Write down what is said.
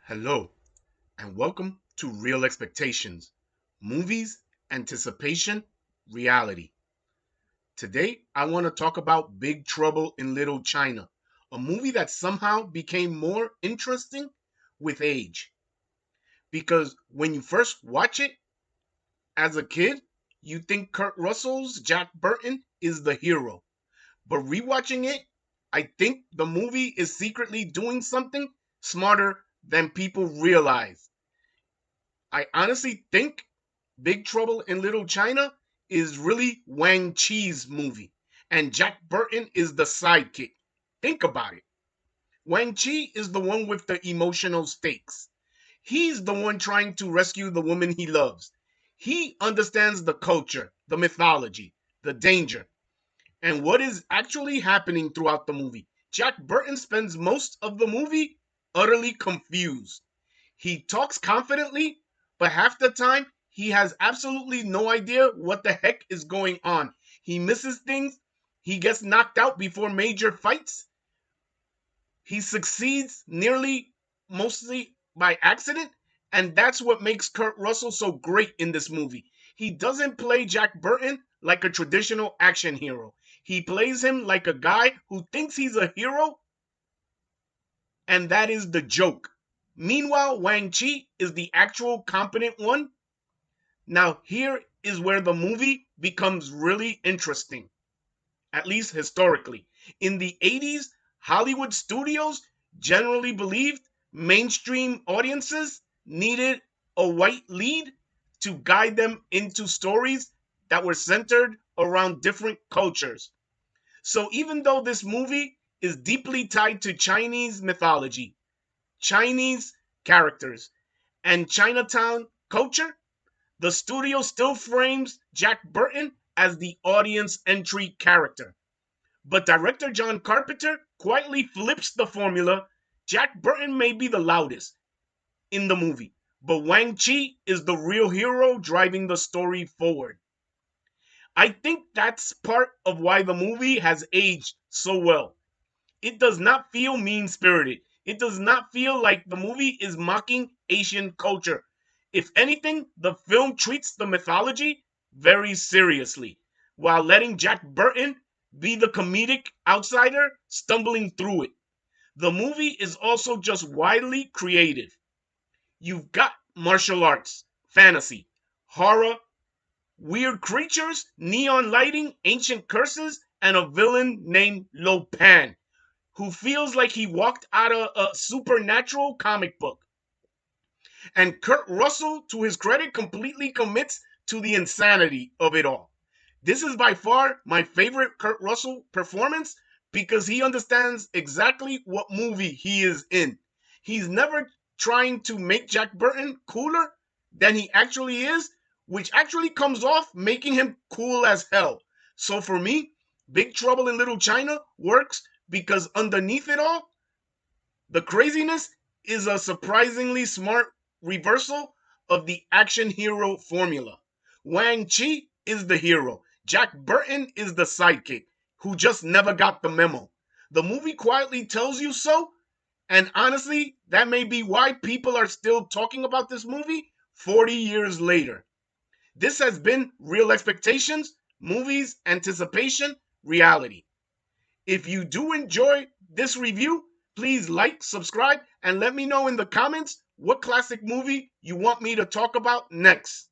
Hello, and welcome to Real Expectations Movies, Anticipation, Reality. Today, I want to talk about Big Trouble in Little China, a movie that somehow became more interesting with age. Because when you first watch it as a kid, you think Kurt Russell's Jack Burton is the hero. But rewatching it, I think the movie is secretly doing something smarter than people realize. I honestly think Big Trouble in Little China is really Wang Chi's movie, and Jack Burton is the sidekick. Think about it. Wang Chi is the one with the emotional stakes. He's the one trying to rescue the woman he loves. He understands the culture, the mythology, the danger, and what is actually happening throughout the movie. Jack Burton spends most of the movie utterly confused. He talks confidently, but half the time he has absolutely no idea what the heck is going on. He misses things, he gets knocked out before major fights, he succeeds nearly mostly by accident, and that's what makes Kurt Russell so great in this movie. He doesn't play Jack Burton like a traditional action hero. He plays him like a guy who thinks he's a hero, and that is the joke. Meanwhile, Wang Chi is the actual competent one. Now, here is where the movie becomes really interesting, at least historically. In the 80s, Hollywood studios generally believed mainstream audiences needed a white lead to guide them into stories that were centered around different cultures. So, even though this movie is deeply tied to Chinese mythology, Chinese characters, and Chinatown culture, the studio still frames Jack Burton as the audience entry character. But director John Carpenter quietly flips the formula. Jack Burton may be the loudest in the movie, but Wang Chi is the real hero driving the story forward. I think that's part of why the movie has aged so well. It does not feel mean spirited. It does not feel like the movie is mocking Asian culture. If anything, the film treats the mythology very seriously, while letting Jack Burton be the comedic outsider stumbling through it. The movie is also just widely creative. You've got martial arts, fantasy, horror, weird creatures, neon lighting, ancient curses, and a villain named Lo Pan who feels like he walked out of a supernatural comic book. And Kurt Russell, to his credit, completely commits to the insanity of it all. This is by far my favorite Kurt Russell performance because he understands exactly what movie he is in. He's never trying to make Jack Burton cooler than he actually is, which actually comes off making him cool as hell. So for me, Big Trouble in Little China works because underneath it all, the craziness is a surprisingly smart reversal of the action hero formula. Wang Chi is the hero. Jack Burton is the sidekick who just never got the memo. The movie quietly tells you so, and honestly, that may be why people are still talking about this movie 40 years later. This has been Real Expectations, Movies, Anticipation, Reality. If you do enjoy this review, please like, subscribe, and let me know in the comments what classic movie you want me to talk about next.